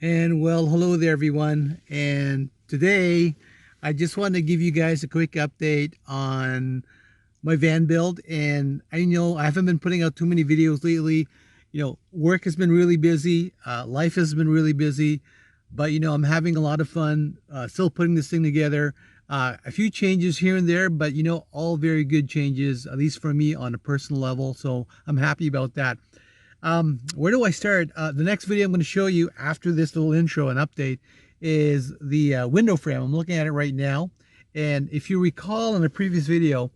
And well, hello there, everyone. And today, I just wanted to give you guys a quick update on my van build. And I know I haven't been putting out too many videos lately. Work has been really busy, life has been really busy, but I'm having a lot of fun still putting this thing together. A few changes here and there, but all very good changes, at least for me on a personal level. So I'm happy about that. Where do I start? The next video I'm going to show you after this little intro and update is the window frame. I'm looking at it right now. And if you recall in a previous video,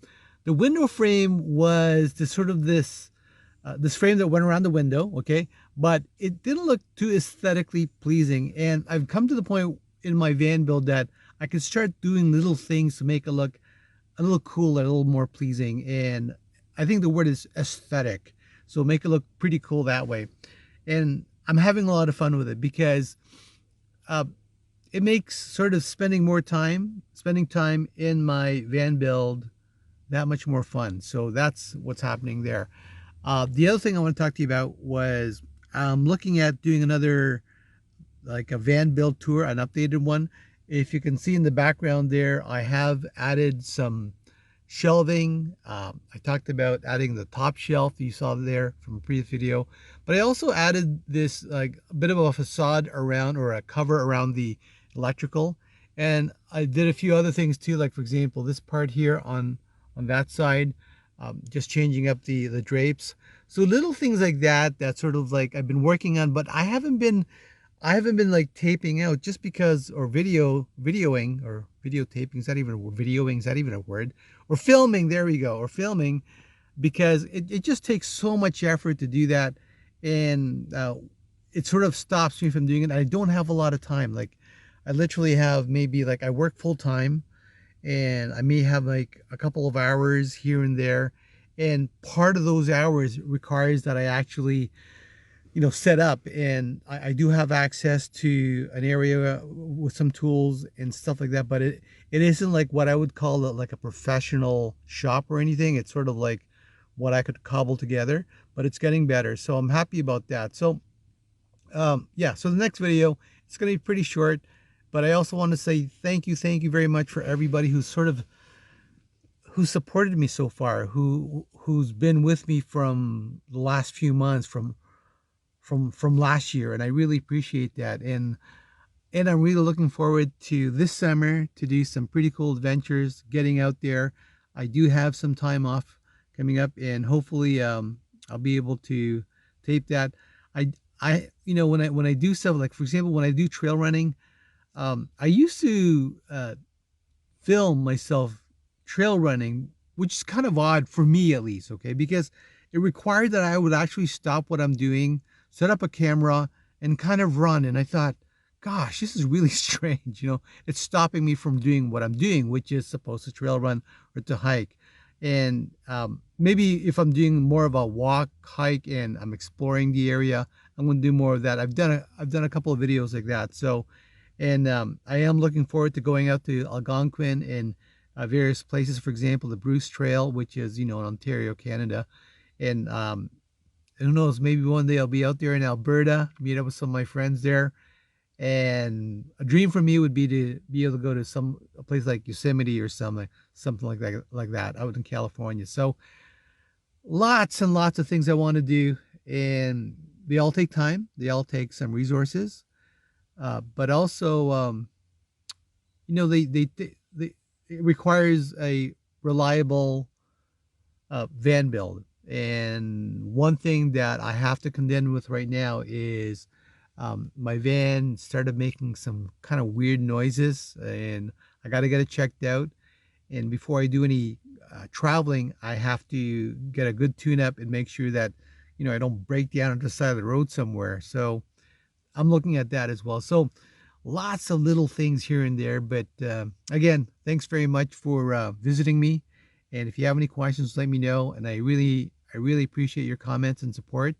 the window frame was this frame that went around the window, okay? But it didn't look too aesthetically pleasing. And I've come to the point in my van build that I can start doing little things to make it look a little cooler, a little more pleasing. And I think the word is aesthetic. So make it look pretty cool that way. And I'm having a lot of fun with it because uh, it makes sort of spending time in my van build that much more fun. So that's what's happening there. The other thing I want to talk to you about was I'm looking at doing another, like a van build tour, an updated one. If you can see in the background there, I have added some shelving. I talked about adding the top shelf you saw there from a previous video, but I also added this like a bit of a facade around, or a cover around the electrical. And I did a few other things too, like for example, this part here on that side, just changing up the drapes. So little things like that, that sort of like I've been working on, but I haven't been like taping out just because, or videoing, or videotaping. Is that even a word? Videoing, is that even a word? Or filming, there we go, or filming, because it just takes so much effort to do that. And it sort of stops me from doing it. I don't have a lot of time. Like I literally have maybe, like, I work full time and I may have like a couple of hours here and there. And part of those hours requires that I actually set up, and I do have access to an area with some tools and stuff like that, but it isn't like what I would call it, like a professional shop or anything. It's sort of like what I could cobble together, but it's getting better, so I'm happy about that. So yeah, so the next video, it's going to be pretty short, but I also want to say thank you very much for everybody who supported me so far, who's been with me from the last few months, from last year, and I really appreciate that. And I'm really looking forward to this summer to do some pretty cool adventures, getting out there. I do have some time off coming up, and hopefully I'll be able to tape that. I when I do stuff, like for example, when I do trail running, I used to film myself trail running, which is kind of odd for me at least, okay? Because it required that I would actually stop what I'm doing, set up a camera, and kind of run. And I thought, gosh, this is really strange. It's stopping me from doing what I'm doing, which is supposed to trail run or to hike. And maybe if I'm doing more of a walk, hike, and I'm exploring the area, I'm going to do more of that. I've done a couple of videos like that. So, and I am looking forward to going out to Algonquin and various places. For example, the Bruce Trail, which is in Ontario, Canada. And who knows, maybe one day I'll be out there in Alberta, meet up with some of my friends there. And a dream for me would be to be able to go to a place like Yosemite or something like that out in California. So lots and lots of things I want to do, and they all take time. They all take some resources, but also they it requires a reliable van build. And one thing that I have to contend with right now is my van started making some kind of weird noises, and I got to get it checked out. And before I do any traveling, I have to get a good tune up and make sure that I don't break down on the side of the road somewhere. So I'm looking at that as well. So lots of little things here and there. But again, thanks very much for visiting me. And if you have any questions, let me know. And I really appreciate your comments and support.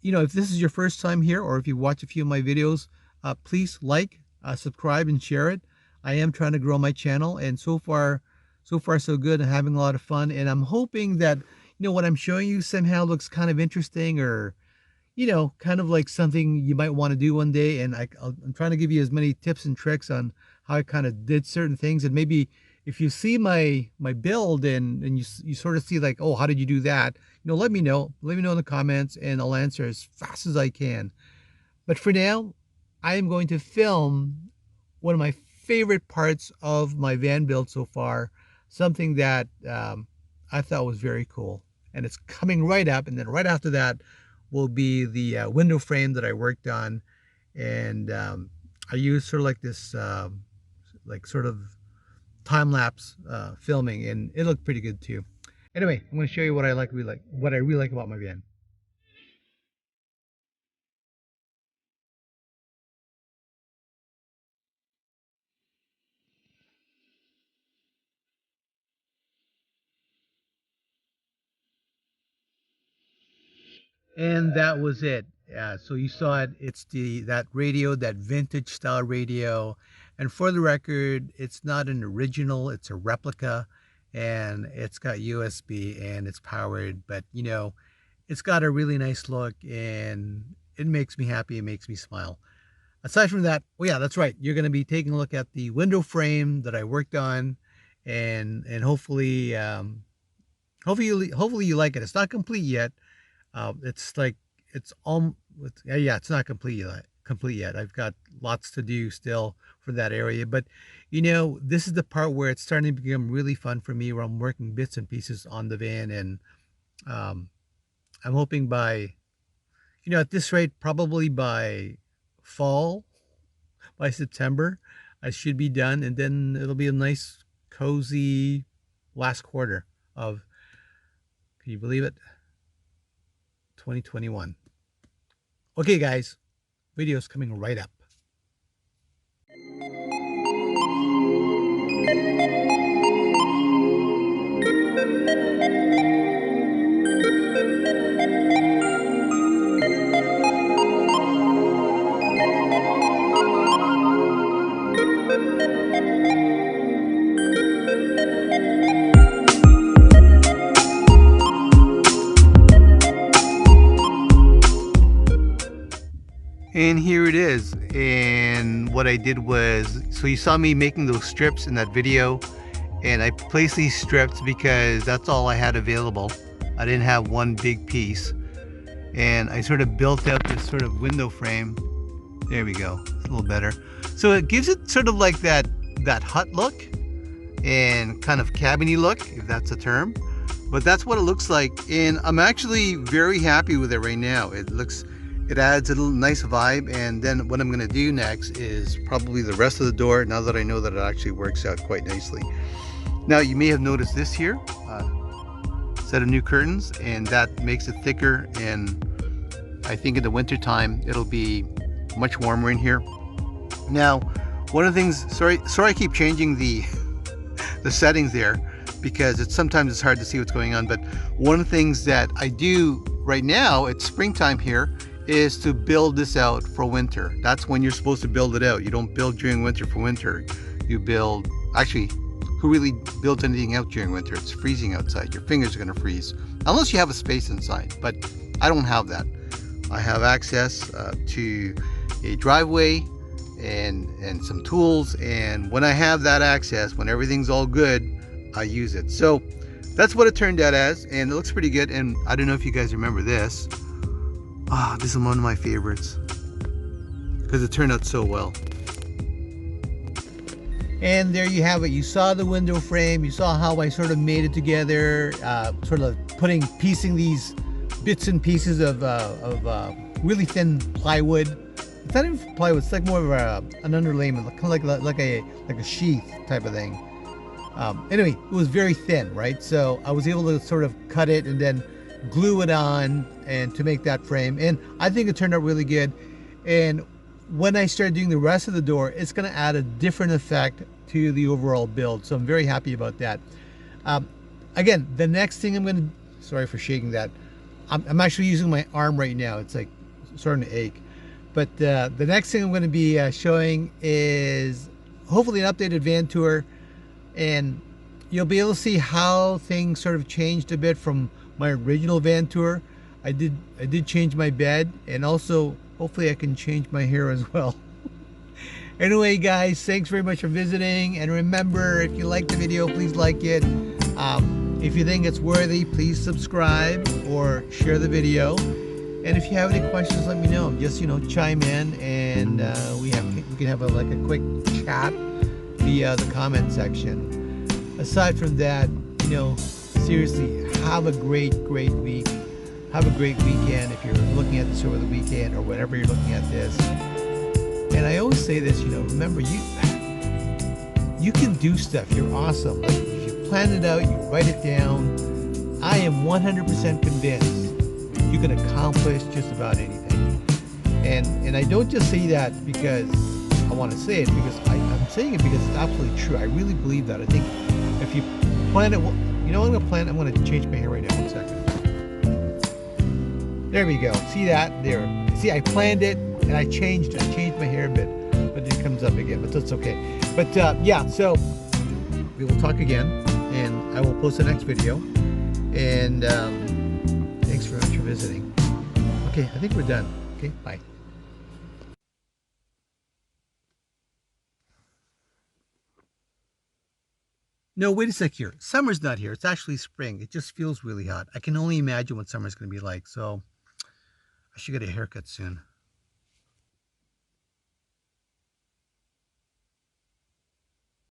If this is your first time here, or if you watch a few of my videos, please like, subscribe, and share it. I am trying to grow my channel, and so far so good. I'm having a lot of fun, and I'm hoping that what I'm showing you somehow looks kind of interesting, or you know, kind of like something you might want to do one day. And I'm trying to give you as many tips and tricks on how I kind of did certain things. And maybe if you see my build and you sort of see like, oh, how did you do that? You know, let me know. Let me know in the comments and I'll answer as fast as I can. But for now, I am going to film one of my favorite parts of my van build so far, something that I thought was very cool. And it's coming right up. And then right after that will be the window frame that I worked on. And I used sort of like this, like sort of time-lapse filming, and it looked pretty good too. Anyway, I'm going to show you what I what I really like about my van. And that was it. So you saw it. It's that radio, that vintage style radio. And for the record, it's not an original. It's a replica, and it's got USB and it's powered. But you know, it's got a really nice look, and it makes me happy. It makes me smile. Aside from that, well, yeah, that's right. You're going to be taking a look at the window frame that I worked on, and hopefully, hopefully you like it. It's not complete yet. It's like it's all yeah, it's not complete yet. I've got lots to do still for that area, but you know, this is the part where it's starting to become really fun for me, where I'm working bits and pieces on the van, and um, I'm hoping by, you know, at this rate, probably by fall, by September, I should be done, and then it'll be a nice, cozy last quarter of, can you believe it? 2021. Okay, guys, video's coming right up. And here it is. And what I did was, so you saw me making those strips in that video, and I placed these strips because that's all I had available. I didn't have one big piece, and I sort of built out this sort of window frame. There we go, it's a little better. So it gives it sort of like that hut look and kind of cabiny look, if that's a term. But that's what it looks like, and I'm actually very happy with it right now. It adds a little nice vibe. And then what I'm going to do next is probably the rest of the door, now that I know that it actually works out quite nicely. Now you may have noticed this here, set of new curtains, and that makes it thicker, and I think in the winter time it'll be much warmer in here. Now one of the things, sorry I keep changing the settings there, because sometimes it's hard to see what's going on, but one of the things that I do right now, it's springtime here, is to build this out for winter. That's when you're supposed to build it out. You don't build during winter for winter. You build, actually, who really builds anything out during winter? It's freezing outside. Your fingers are gonna freeze, unless you have a space inside, but I don't have that. I have access to a driveway and some tools, and when I have that access, when everything's all good, I use it. So that's what it turned out as, and it looks pretty good. And I don't know if you guys remember this. This is one of my favorites because it turned out so well. And there you have it. You saw the window frame. You saw how I sort of made it together, sort of piecing these bits and pieces of really thin plywood. It's not even plywood. It's like more of an underlayment, kind of like a sheath type of thing. Anyway, it was very thin, right? So I was able to sort of cut it and then glue it on and to make that frame, and I think it turned out really good. And when I start doing the rest of the door, it's going to add a different effect to the overall build, so I'm very happy about that. Again, the next thing I'm going to, sorry for shaking that, I'm actually using my arm right now. It's like starting to ache. But the next thing I'm going to be showing is hopefully an updated van tour, and you'll be able to see how things sort of changed a bit from my original van tour. I did change my bed, and also hopefully I can change my hair as well. Anyway, guys, thanks very much for visiting, and remember, if you like the video, please like it. If you think it's worthy, please subscribe or share the video. And if you have any questions, let me know. Just chime in, and we can have like a quick chat via the comment section. Aside from that, seriously, have a great week. Have a great weekend if you're looking at this over the weekend or whenever you're looking at this. And I always say this, remember, you can do stuff. You're awesome. Like, if you plan it out, you write it down, I am 100% convinced you can accomplish just about anything. And I don't just say that because I want to say it, because I'm saying it because it's absolutely true. I really believe that. I think if you plan it, I'm going to plan. I'm going to change my hair right now. 1 second. There we go. See that? There. See, I planned it and I changed my hair a bit, but it comes up again. But that's okay. But yeah, so we will talk again, and I will post the next video. And thanks very much for visiting. Okay, I think we're done. Okay, bye. No, wait a sec here. Summer's not here. It's actually spring. It just feels really hot. I can only imagine what summer's going to be like. So I should get a haircut soon.